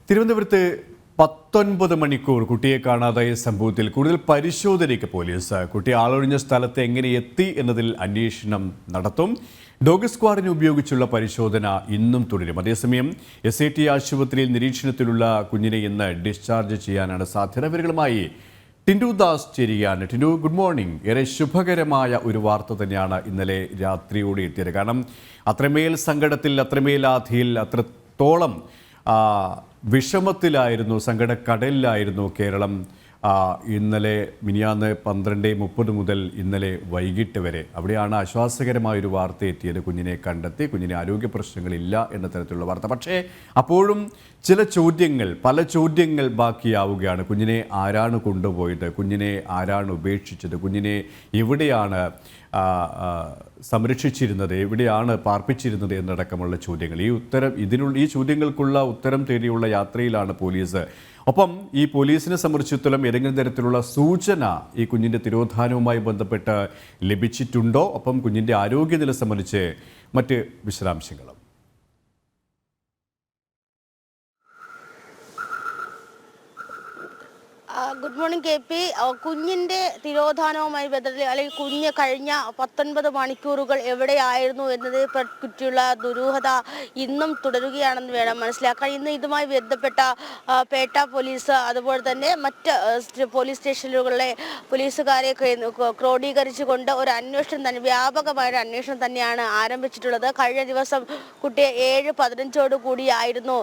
തിരുവനന്തപുരത്ത് 19 മണിക്കൂർ കുട്ടിയെ കാണാതായ സംഭവത്തിൽ കൂടുതൽ പരിശോധനയ്ക്ക് പോലീസ് കുട്ടി ആളൊഴിഞ്ഞ സ്ഥലത്ത് എങ്ങനെ എത്തി എന്നതിൽ അന്വേഷണം നടത്തും. ഡോഗ് സ്ക്വാഡിനെ ഉപയോഗിച്ചുള്ള പരിശോധന ഇന്നും തുടരും. അതേസമയം SAT ആശുപത്രിയിൽ നിരീക്ഷണത്തിലുള്ള കുഞ്ഞിനെ ഇന്ന് ഡിസ്ചാർജ് ചെയ്യാനാണ് സാധ്യത. വിവരങ്ങളുമായി ടിൻഡു ദാസ് ചേരുകയാണ്. Tindu, good morning. ഏറെ ശുഭകരമായ ഒരു വാർത്ത തന്നെയാണ് ഇന്നലെ രാത്രിയോടെ എത്തിയത്. കാരണം അത്രമേൽ സങ്കടത്തിൽ, അത്രമേൽ ആധിയിൽ, അത്രത്തോളം വിഷമത്തിലായിരുന്നു, സങ്കടക്കടലിലായിരുന്നു കേരളം ഇന്നലെ മിനിയാന്ന് 12:30 മുതൽ ഇന്നലെ വൈകിട്ട് വരെ. അവിടെയാണ് ആശ്വാസകരമായൊരു വാർത്ത എത്തിയത്. കുഞ്ഞിനെ കണ്ടെത്തി, കുഞ്ഞിന് ആരോഗ്യ പ്രശ്നങ്ങളില്ല എന്ന തരത്തിലുള്ള വാർത്ത. പക്ഷേ അപ്പോഴും ചില ചോദ്യങ്ങൾ, പല ചോദ്യങ്ങൾ ബാക്കിയാവുകയാണ്. കുഞ്ഞിനെ ആരാണ് കൊണ്ടുപോയത്? കുഞ്ഞിനെ ആരാണ് ഉപേക്ഷിച്ചത്? കുഞ്ഞിനെ എവിടെയാണ് സംരക്ഷിച്ചിരുന്നത്? എവിടെയാണ് പാർപ്പിച്ചിരുന്നത് എന്നടക്കമുള്ള ചോദ്യങ്ങൾ. ഈ ചോദ്യങ്ങൾക്കുള്ള ഉത്തരം തേടിയുള്ള യാത്രയിലാണ് പോലീസ്. ഒപ്പം ഈ പോലീസിനെ സംബന്ധിച്ചിടത്തോളം ഏതെങ്കിലും തരത്തിലുള്ള സൂചന ഈ കുഞ്ഞിൻ്റെ തിരോധാനവുമായി ബന്ധപ്പെട്ട് ലഭിച്ചിട്ടുണ്ടോ? ഒപ്പം കുഞ്ഞിൻ്റെ ആരോഗ്യനില സംബന്ധിച്ച് മറ്റ് വിശദാംശങ്ങളും. Good morning KP. കുഞ്ഞിൻ്റെ തിരോധാനവുമായി ബന്ധപ്പെട്ട് അല്ലെങ്കിൽ കുഞ്ഞ് കഴിഞ്ഞ 19 മണിക്കൂറുകൾ എവിടെയായിരുന്നു എന്നതിനെ പറ്റിയുള്ള ദുരൂഹത ഇന്നും തുടരുകയാണെന്ന് വേണം മനസ്സിലാക്കാൻ. ഇന്ന് ഇതുമായി ബന്ധപ്പെട്ട പേട്ട പോലീസ് അതുപോലെ തന്നെ മറ്റ് പോലീസ് സ്റ്റേഷനുകളിലെ പോലീസുകാരെ ക്രോഡീകരിച്ചുകൊണ്ട് ഒരു അന്വേഷണം തന്നെ, വ്യാപകമായൊരു അന്വേഷണം തന്നെയാണ് ആരംഭിച്ചിട്ടുള്ളത്. കഴിഞ്ഞ ദിവസം കുട്ടിയെ 7:15 കൂടിയായിരുന്നു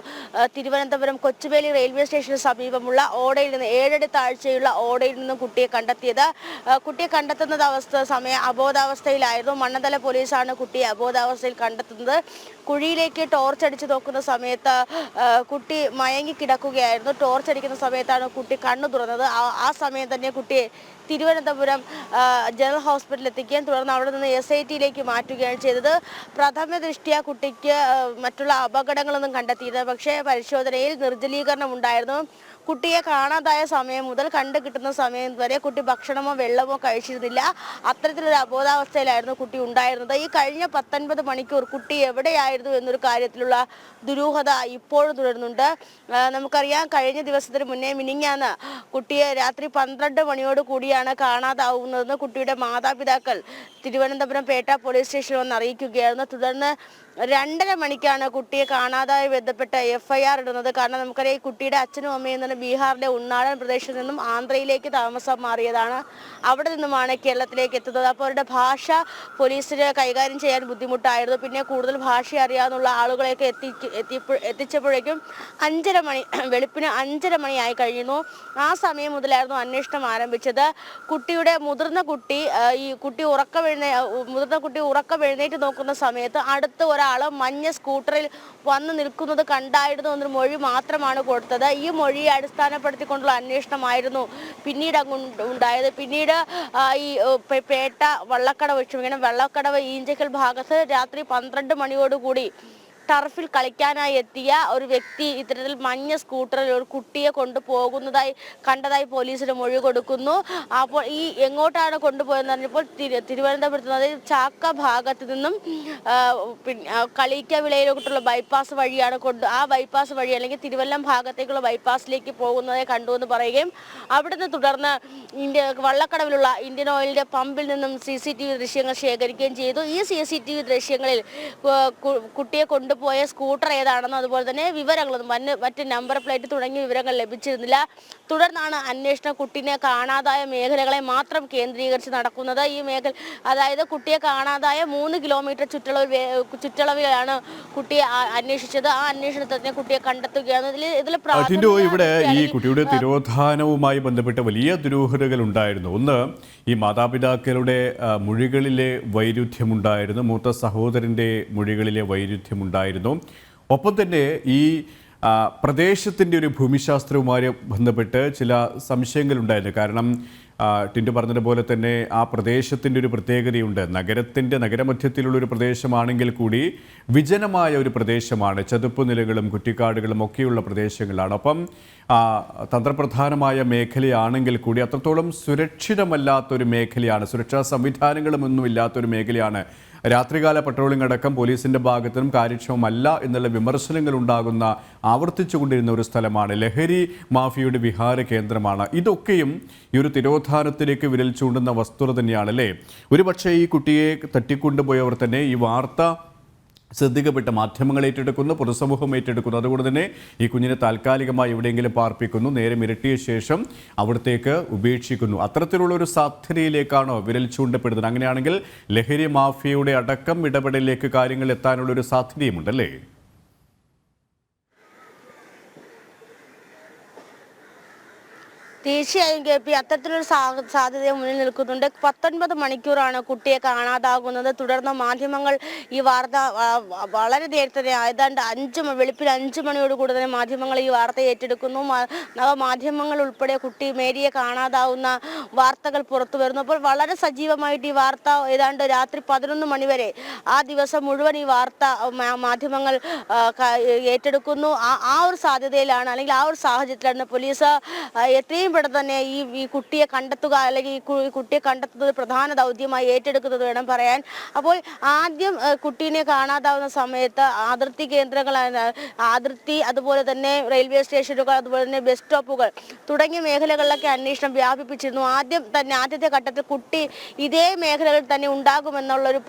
തിരുവനന്തപുരം കൊച്ചുവേലി റെയിൽവേ സ്റ്റേഷന് സമീപമുള്ള ഓടയിൽ നിന്ന് 7 താഴ്ചയുള്ള ഓടയിൽ നിന്നും കുട്ടിയെ കണ്ടെത്തിയത്. കുട്ടിയെ കണ്ടെത്തുന്ന സമയം അബോധാവസ്ഥയിലായിരുന്നു. മണ്ണന്തല പോലീസാണ് കുട്ടിയെ അബോധാവസ്ഥയിൽ കണ്ടെത്തുന്നത്. കുഴിയിലേക്ക് ടോർച്ച് അടിച്ച് നോക്കുന്ന സമയത്ത് കുട്ടി മയങ്ങി കിടക്കുകയായിരുന്നു. ടോർച്ച് അടിക്കുന്ന സമയത്താണ് കുട്ടി കണ്ണു തുറന്നത്. ആ സമയം തന്നെ കുട്ടിയെ തിരുവനന്തപുരം ജനറൽ ഹോസ്പിറ്റലിൽ എത്തിക്കുകയും തുടർന്ന് അവിടെ നിന്ന് SIT മാറ്റുകയാണ് ചെയ്തത്. പ്രഥമ ദൃഷ്ട്യാ കുട്ടിക്ക് മറ്റുള്ള അപകടങ്ങളൊന്നും കണ്ടെത്തിയില്ല. പക്ഷേ പരിശോധനയിൽ നിർജ്ജലീകരണം ഉണ്ടായിരുന്നു. കുട്ടിയെ കാണാതായ സമയം മുതൽ കണ്ടു കിട്ടുന്ന സമയം വരെ കുട്ടി ഭക്ഷണമോ വെള്ളമോ കഴിച്ചിരുന്നില്ല. അത്തരത്തിലൊരു അബോധാവസ്ഥയിലായിരുന്നു കുട്ടി ഉണ്ടായിരുന്നത്. ഈ കഴിഞ്ഞ 19 മണിക്കൂർ കുട്ടി എവിടെയായിരുന്നു എന്നൊരു കാര്യത്തിലുള്ള ദുരൂഹത ഇപ്പോഴും തുടരുന്നുണ്ട്. നമുക്കറിയാം, കഴിഞ്ഞ ദിവസത്തിന് മുന്നേ മിനിഞ്ഞാന്ന് കുട്ടിയെ രാത്രി 12 മണിയോട് കൂടിയാണ് കാണാതാവുന്നതെന്ന് കുട്ടിയുടെ മാതാപിതാക്കൾ തിരുവനന്തപുരം പേട്ട പോലീസ് സ്റ്റേഷനിൽ വന്ന് അറിയിക്കുകയായിരുന്നു. തുടർന്ന് 2:30 മണിക്കാണ് കുട്ടിയെ കാണാതായി ബന്ധപ്പെട്ട് FIR ഇടുന്നത്. കാരണം നമുക്കറിയാം, ഈ കുട്ടിയുടെ അച്ഛനും അമ്മയും തന്നെ ബീഹാറിലെ ഉൾനാടൻ പ്രദേശത്ത് നിന്നും ആന്ധ്രയിലേക്ക് താമസം മാറിയതാണ്. അവിടെ നിന്നുമാണ് കേരളത്തിലേക്ക് എത്തുന്നത്. അപ്പോൾ അവരുടെ ഭാഷ പോലീസിന് കൈകാര്യം ചെയ്യാൻ ബുദ്ധിമുട്ടായിരുന്നു. പിന്നെ കൂടുതൽ ഭാഷ അറിയാവുന്ന ആളുകളെയൊക്കെ എത്തിച്ചപ്പോഴേക്കും 5:30 മണി, വെളുപ്പിന് 5:30 മണിയായി കഴിഞ്ഞു. ആ സമയം മുതലായിരുന്നു അന്വേഷണം ആരംഭിച്ചത്. മുതിർന്ന കുട്ടി ഉറക്കം എഴുന്നേറ്റ് നോക്കുന്ന സമയത്ത് അടുത്ത ഒരാൾ മഞ്ഞ സ്കൂട്ടറിൽ വന്ന് നിൽക്കുന്നത് കണ്ടായിരുന്നു എന്നൊരു മൊഴി മാത്രമാണ് കൊടുത്തത്. ഈ മൊഴിയെ അടിസ്ഥാനപ്പെടുത്തിക്കൊണ്ടുള്ള അന്വേഷണമായിരുന്നു പിന്നീട് ഉണ്ടായത്. പിന്നീട് ഈ പേട്ട വള്ളക്കടവ് ഈഞ്ചക്കൽ ഭാഗത്ത് രാത്രി 12 മണിയോടുകൂടി ടർഫിൽ കളിക്കാനായി എത്തിയ ഒരു വ്യക്തി ഇത്തരത്തിൽ മഞ്ഞ സ്കൂട്ടറിൽ ഒരു കുട്ടിയെ കണ്ടതായി പോലീസിന് മൊഴി കൊടുക്കുന്നു. അപ്പോൾ ഈ എങ്ങോട്ടാണ് കൊണ്ടുപോയെന്ന് പറഞ്ഞപ്പോൾ തിരുവനന്തപുരത്ത് ചാക്ക ഭാഗത്ത് നിന്നും കളിക്കവിളയിലോട്ടുള്ള ബൈപ്പാസ് വഴിയാണ് ആ ബൈപ്പാസ് വഴി അല്ലെങ്കിൽ തിരുവല്ലം ഭാഗത്തേക്കുള്ള ബൈപ്പാസിലേക്ക് പോകുന്നതായി കണ്ടുവെന്ന് പറയുകയും അവിടുന്ന് തുടർന്ന് വള്ളക്കടവിലുള്ള ഇന്ത്യൻ ഓയിലിന്റെ പമ്പിൽ നിന്നും CCTV ദൃശ്യങ്ങൾ ശേഖരിക്കുകയും ചെയ്തു. ഈ CCTV ദൃശ്യങ്ങളിൽ കുട്ടിയെ കൊണ്ടുപോയ സ്കൂട്ടർ ഏതാണെന്നും അതുപോലെ തന്നെ വിവരങ്ങളൊന്നും മറ്റ് നമ്പർ പ്ലേറ്റ് തുടങ്ങിയ വിവരങ്ങൾ ലഭിച്ചിരുന്നില്ല. തുടർന്നാണ് അന്വേഷണം കുട്ടിയെ കാണാതായ മേഖലകളെ മാത്രം കേന്ദ്രീകരിച്ച് നടക്കുന്നത്. ഈ അതായത് കുട്ടിയെ കാണാതായ 3 കിലോമീറ്റർ ചുറ്റളവിലാണ് കുട്ടിയെ അന്വേഷിച്ചത്. ആ അന്വേഷണത്തിൽ കുട്ടിയെ കണ്ടെത്തുകയാണ്. ഇവിടെ ഈ കുട്ടിയുടെ തിരോധാനവുമായി ബന്ധപ്പെട്ട വലിയ ദുരൂഹതകൾ ഉണ്ടായിരുന്നു. ഒന്ന്, ഈ മാതാപിതാക്കളുടെ മൊഴികളിലെ വൈരുദ്ധ്യമുണ്ടായിരുന്നു. മൂത്ത സഹോദരൻ്റെ മൊഴികളിലെ വൈരുദ്ധ്യമുണ്ടായിരുന്നു. ഒപ്പം തന്നെ ഈ പ്രദേശത്തിൻ്റെ ഒരു ഭൂമിശാസ്ത്രവുമായി ബന്ധപ്പെട്ട് ചില സംശയങ്ങളുണ്ടായിരുന്നു. കാരണം ടിൻഡു പറഞ്ഞതുപോലെ തന്നെ ആ പ്രദേശത്തിൻ്റെ ഒരു പ്രത്യേകതയുണ്ട്. നഗരമധ്യത്തിലുള്ള ഒരു പ്രദേശമാണെങ്കിൽ കൂടി വിജനമായ ഒരു പ്രദേശമാണ്. ചതുപ്പ് നിലകളും കുറ്റിക്കാടുകളും ഒക്കെയുള്ള പ്രദേശങ്ങളാണ്. അപ്പം തന്ത്രപ്രധാനമായ മേഖലയാണെങ്കിൽ കൂടി അത്രത്തോളം സുരക്ഷിതമല്ലാത്തൊരു മേഖലയാണ്. സുരക്ഷാ സംവിധാനങ്ങളുമൊന്നും ഇല്ലാത്തൊരു മേഖലയാണ്. രാത്രികാല പട്രോളിംഗ് അടക്കം പോലീസിൻ്റെ ഭാഗത്തുനിന്നും കാര്യക്ഷമമല്ല എന്നുള്ള വിമർശനങ്ങൾ ഉണ്ടാകുന്ന ആവർത്തിച്ചുകൊണ്ടിരുന്ന ഒരു സ്ഥലമാണ്. ലഹരി മാഫിയയുടെ വിഹാര കേന്ദ്രമാണ്. ഇതൊക്കെയും ഈ ഒരു തിരോധാനത്തിലേക്ക് വിരൽ ചൂണ്ടുന്ന വസ്തുത തന്നെയാണ് അല്ലേ? ഒരുപക്ഷെ ഈ കുട്ടിയെ തട്ടിക്കൊണ്ടുപോയവർ തന്നെ ഈ വാർത്ത ശ്രദ്ധിക്കപ്പെട്ട മാധ്യമങ്ങൾ ഏറ്റെടുക്കുന്നു, പൊതുസമൂഹം ഏറ്റെടുക്കുന്നു. അതുകൊണ്ട് തന്നെ ഈ കുഞ്ഞിനെ താൽക്കാലികമായി എവിടെയെങ്കിലും പാർപ്പിക്കുന്നു, നേരെ ഇരട്ടിയ ശേഷം അവിടത്തേക്ക് ഉപേക്ഷിക്കുന്നു. അത്തരത്തിലുള്ള ഒരു സാധ്യതയിലേക്കാണോ വിരൽ ചൂണ്ടപ്പെടുന്നത്? അങ്ങനെയാണെങ്കിൽ ലഹരി മാഫിയയുടെ അടക്കം ഇടപെടലിലേക്ക് കാര്യങ്ങൾ എത്താനുള്ളൊരു സാധ്യതയുമുണ്ടല്ലേ? തീർച്ചയായും KP അത്തരത്തിലൊരു സാധ്യത മുന്നിൽ നിൽക്കുന്നുണ്ട്. 19 മണിക്കൂറാണ് കുട്ടിയെ കാണാതാകുന്നത്. തുടർന്ന് മാധ്യമങ്ങൾ ഈ വാർത്ത വളരെ നേരത്തെ ഏതാണ്ട് വെളുപ്പിൽ 5 മണിയോടുകൂടി തന്നെ മാധ്യമങ്ങൾ ഈ വാർത്ത ഏറ്റെടുക്കുന്നു. നവമാധ്യമങ്ങൾ ഉൾപ്പെടെ കുട്ടി മേരിയെ കാണാതാവുന്ന വാർത്തകൾ പുറത്തു വരുന്നു. അപ്പോൾ വളരെ സജീവമായിട്ട് ഈ വാർത്ത ഏതാണ്ട് രാത്രി 11 മണി വരെ ആ ദിവസം മുഴുവൻ ഈ വാർത്ത മാധ്യമങ്ങൾ ഏറ്റെടുക്കുന്നു. ആ ഒരു സാധ്യതയിലാണ്, അല്ലെങ്കിൽ ആ ഒരു സാഹചര്യത്തിലാണ് പോലീസ് എത്രയും തന്നെ ഈ കുട്ടിയെ കണ്ടെത്തുക, അല്ലെങ്കിൽ ഈ കുട്ടിയെ കണ്ടെത്തുന്നത് പ്രധാന ദൗത്യമായി ഏറ്റെടുക്കുന്നത് വേണം പറയാൻ. അപ്പോൾ ആദ്യം കുട്ടീനെ കാണാതാവുന്ന സമയത്ത് അതിർത്തി കേന്ദ്രങ്ങൾ, അതുപോലെ തന്നെ റെയിൽവേ സ്റ്റേഷനുകൾ, അതുപോലെ തന്നെ ബസ് സ്റ്റോപ്പുകൾ തുടങ്ങിയ മേഖലകളിലൊക്കെ അന്വേഷണം വ്യാപിപ്പിച്ചിരുന്നു. ആദ്യത്തെ ഘട്ടത്തിൽ കുട്ടി ഇതേ മേഖലകളിൽ തന്നെ ഉണ്ടാകുമെന്നുള്ളൊരു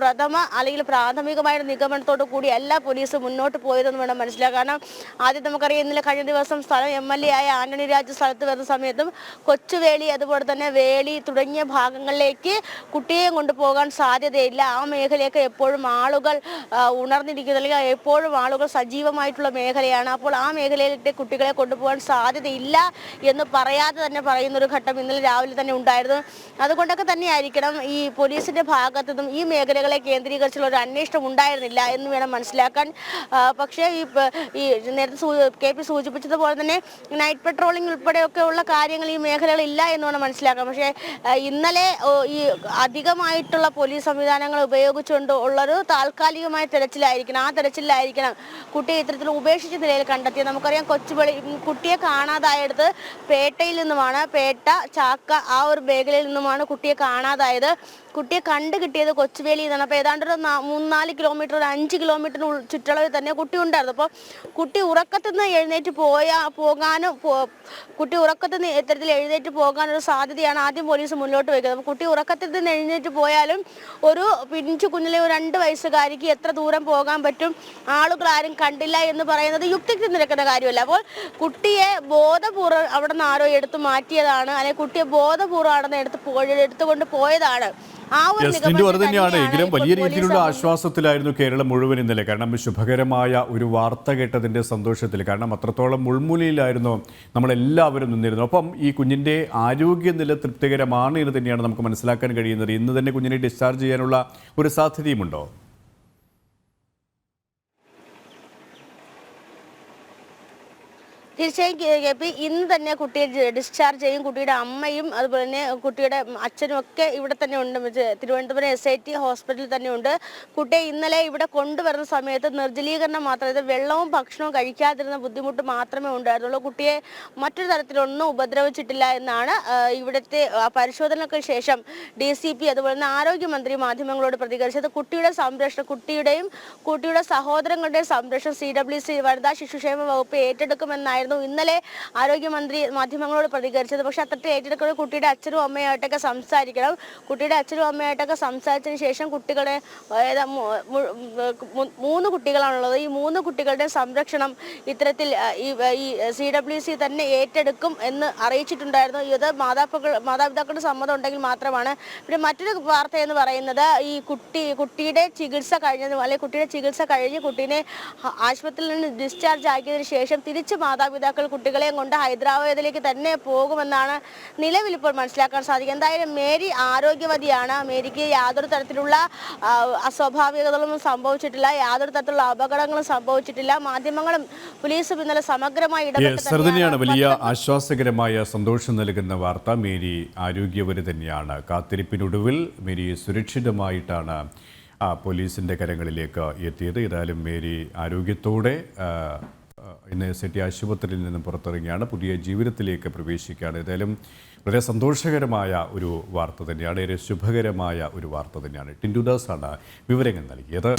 പ്രാഥമികമായ നിഗമനത്തോടു കൂടി എല്ലാ പോലീസ് മുന്നോട്ട് പോയതെന്ന് വേണം മനസ്സിലാക്കാൻ. കാരണം ആദ്യം നമുക്കറിയാം, ഇന്നലെ കഴിഞ്ഞ ദിവസം സ്ഥലം MLA ആയ ആന്റണി രാജു സ്ഥലത്ത് വരുന്ന സമയത്തും കൊച്ചുവേളി, അതുപോലെ തന്നെ വേളി തുടങ്ങിയ ഭാഗങ്ങളിലേക്ക് കുട്ടിയെ കൊണ്ടുപോകാൻ സാധ്യതയില്ല. ആ മേഖലയൊക്കെ എപ്പോഴും ആളുകൾ ഉണർന്നിരിക്കുന്ന, അല്ലെങ്കിൽ എപ്പോഴും ആളുകൾ സജീവമായിട്ടുള്ള മേഖലയാണ്. അപ്പോൾ ആ മേഖലയിലേക്ക് കുട്ടികളെ കൊണ്ടുപോകാൻ സാധ്യതയില്ല എന്ന് പറയാതെ തന്നെ പറയുന്നൊരു ഘട്ടം ഇന്നലെ രാവിലെ തന്നെ ഉണ്ടായിരുന്നു. അതുകൊണ്ടൊക്കെ തന്നെ ആയിരിക്കണം ഈ പോലീസിന്റെ ഭാഗത്തു നിന്നും ഈ മേഖലകളെ കേന്ദ്രീകരിച്ചുള്ള ഒരു അന്വേഷണം ഉണ്ടായിരുന്നില്ല എന്ന് വേണം മനസ്സിലാക്കാൻ. പക്ഷേ ഈ നേരത്തെ KP സൂചിപ്പിച്ചതുപോലെ തന്നെ നൈറ്റ് പെട്രോളിംഗ് ഉൾപ്പെടെയൊക്കെ ഉള്ള കാര്യങ്ങൾ ഈ മേഖലകളില്ല എന്ന് വേണം മനസ്സിലാക്കാം. പക്ഷേ ഇന്നലെ ഈ അധികമായിട്ടുള്ള പോലീസ് സംവിധാനങ്ങൾ ഉപയോഗിച്ചുകൊണ്ട് ഉള്ളൊരു താൽക്കാലികമായ തെരച്ചിലായിരിക്കണം. ആ തെരച്ചിലായിരിക്കണം കുട്ടിയെ ഇത്തരത്തിൽ ഉപേക്ഷിച്ച നിലയിൽ കണ്ടെത്തിയത്. നമുക്കറിയാം, കുട്ടിയെ കാണാതായത് പേട്ടയിൽ നിന്നുമാണ്. പേട്ട, ചാക്ക ആ ഒരു മേഖലയിൽ നിന്നുമാണ് കുട്ടിയെ കാണാതായത്. കുട്ടിയെ കിട്ടിയത് കൊച്ചുവേലിയിൽ നിന്നാണ്. അപ്പോൾ ഏതാണ്ട് 3-4 കിലോമീറ്റർ, 5 കിലോമീറ്ററിന് ചുറ്റളവിൽ തന്നെ കുട്ടി ഉണ്ടായിരുന്നു. അപ്പോൾ കുട്ടി ഉറക്കത്തിൽ നിന്ന് എഴുന്നേറ്റ് പോകാനൊരു സാധ്യതയാണ് ആദ്യം പോലീസ് മുന്നോട്ട് വയ്ക്കുന്നത്. അപ്പോൾ കുട്ടി ഉറക്കത്തിൽ നിന്ന് എഴുന്നേറ്റ് പോയാലും ഒരു പിഞ്ചു കുഞ്ഞിലെ 2 വയസ്സുകാരിക്ക് എത്ര ദൂരം പോകാൻ പറ്റും? ആളുകൾ ആരും കണ്ടില്ല എന്ന് പറയുന്നത് യുക്തിക്ക് നിരക്കുന്ന കാര്യമല്ല. അപ്പോൾ കുട്ടിയെ ബോധപൂർവ്വം അവിടെ നിന്ന് ആരോ എടുത്തു മാറ്റിയതാണ്, അല്ലെങ്കിൽ കുട്ടിയെ ബോധപൂർവ്വം അവിടെ നിന്ന് എടുത്തുകൊണ്ട് പോയതാണ്. തന്നെയാണ്. എങ്കിലും വലിയ രീതിയിലുള്ള ആശ്വാസത്തിലായിരുന്നു കേരളം മുഴുവൻ ഇന്നലെ. കാരണം ശുഭകരമായ ഒരു വാർത്ത കേട്ടതിൻ്റെ സന്തോഷത്തിൽ. കാരണം അത്രത്തോളം മുൾമുനയിലായിരുന്നു നമ്മളെല്ലാവരും നിന്നിരുന്നു. അപ്പം ഈ കുഞ്ഞിൻ്റെ ആരോഗ്യനില തൃപ്തികരമാണ് എന്ന് തന്നെയാണ് നമുക്ക് മനസ്സിലാക്കാൻ കഴിയുന്നത്. ഇന്ന് തന്നെ കുഞ്ഞിനെ ഡിസ്ചാർജ് ചെയ്യാനുള്ള ഒരു സാധ്യതയുമുണ്ടോ? തീർച്ചയായും KP ഇന്ന് തന്നെ കുട്ടിയെ ഡിസ്ചാർജ് ചെയ്യും. കുട്ടിയുടെ അമ്മയും അതുപോലെ തന്നെ കുട്ടിയുടെ അച്ഛനും ഒക്കെ ഇവിടെ തന്നെ ഉണ്ട്. തിരുവനന്തപുരം SIT ഹോസ്പിറ്റലിൽ തന്നെ ഉണ്ട്. കുട്ടിയെ ഇന്നലെ ഇവിടെ കൊണ്ടുവരുന്ന സമയത്ത് നിർജ്ജലീകരണം മാത്രമേ, വെള്ളവും ഭക്ഷണവും കഴിക്കാതിരുന്ന ബുദ്ധിമുട്ട് മാത്രമേ ഉണ്ടായിരുന്നുള്ളൂ. കുട്ടിയെ മറ്റൊരു തരത്തിലൊന്നും ഉപദ്രവിച്ചിട്ടില്ല എന്നാണ് ഇവിടുത്തെ പരിശോധനയ്ക്ക് ശേഷം DCP അതുപോലെ തന്നെ ആരോഗ്യമന്ത്രി മാധ്യമങ്ങളോട് പ്രതികരിച്ചത്. കുട്ടിയുടെ സംരക്ഷണം, കുട്ടിയുടെ സഹോദരങ്ങളുടെയും സംരക്ഷണം CWC വനിതാ ശിശുക്ഷേമ വകുപ്പ് ഏറ്റെടുക്കുമെന്നായിരുന്നു ഇന്നലെ ആരോഗ്യമന്ത്രി മാധ്യമങ്ങളോട് പ്രതികരിച്ചത്. പക്ഷെ അത്തരത്തിൽ ഏറ്റെടുക്കുന്ന കുട്ടിയുടെ അച്ഛനും അമ്മയായിട്ടൊക്കെ സംസാരിക്കണം. കുട്ടിയുടെ അച്ഛനും അമ്മയായിട്ടൊക്കെ സംസാരിച്ചതിന് ശേഷം കുട്ടികളെ 3 കുട്ടികളാണുള്ളത്. ഈ 3 കുട്ടികളുടെ സംരക്ഷണം ഇത്തരത്തിൽ ഈ CWC തന്നെ ഏറ്റെടുക്കും എന്ന് അറിയിച്ചിട്ടുണ്ടായിരുന്നു. ഇത് മാതാപിതാക്കളുടെ സമ്മതം ഉണ്ടെങ്കിൽ മാത്രമാണ്. പിന്നെ മറ്റൊരു വാർത്ത എന്ന് പറയുന്നത്, ഈ കുട്ടിയുടെ ചികിത്സ കഴിഞ്ഞ് കുട്ടീനെ ആശുപത്രിയിൽ നിന്ന് ഡിസ്ചാർജ് ആക്കിയതിനു ശേഷം തിരിച്ച് മാതാപിതാക്കൾ മാതാപിതാക്കൾ കുട്ടികളെയും കൊണ്ട് ഹൈദരാബാദിലേക്ക് തന്നെ പോകുമെന്നാണ് നിലവിൽ ഇപ്പോൾ മനസ്സിലാക്കാൻ സാധിക്കുക. എന്തായാലും മേരി ആരോഗ്യവതിയാണ്. മേരിക്ക് യാതൊരു തരത്തിലുള്ള അസ്വാഭാവികതകളൊന്നും സംഭവിച്ചിട്ടില്ല, യാതൊരു തരത്തിലുള്ള അപകടങ്ങളും സംഭവിച്ചിട്ടില്ല. മാധ്യമങ്ങളും പോലീസും ഇന്നലെ സമഗ്രമായി തന്നെയാണ് വലിയ ആശ്വാസകരമായ സന്തോഷം നൽകുന്ന വാർത്ത. മേരി ആരോഗ്യവതി തന്നെയാണ്. കാത്തിരിപ്പിനൊടുവിൽ മേരി സുരക്ഷിതമായിട്ടാണ് പോലീസിൻ്റെ കരങ്ങളിലേക്ക് എത്തിയത്. ഏതായാലും മേരി ആരോഗ്യത്തോടെ ഇന്ന് സിറ്റി ആശുപത്രിയിൽ നിന്നും പുറത്തിറങ്ങിയാണ്, പുതിയ ജീവിതത്തിലേക്ക് പ്രവേശിക്കുകയാണ്. ഏതായാലും വളരെ സന്തോഷകരമായ ഒരു വാർത്ത തന്നെയാണ്, ഏറെ ശുഭകരമായ ഒരു വാർത്ത തന്നെയാണ്. ടിൻഡു ദാസാണ് വിവരങ്ങൾ നൽകിയത്.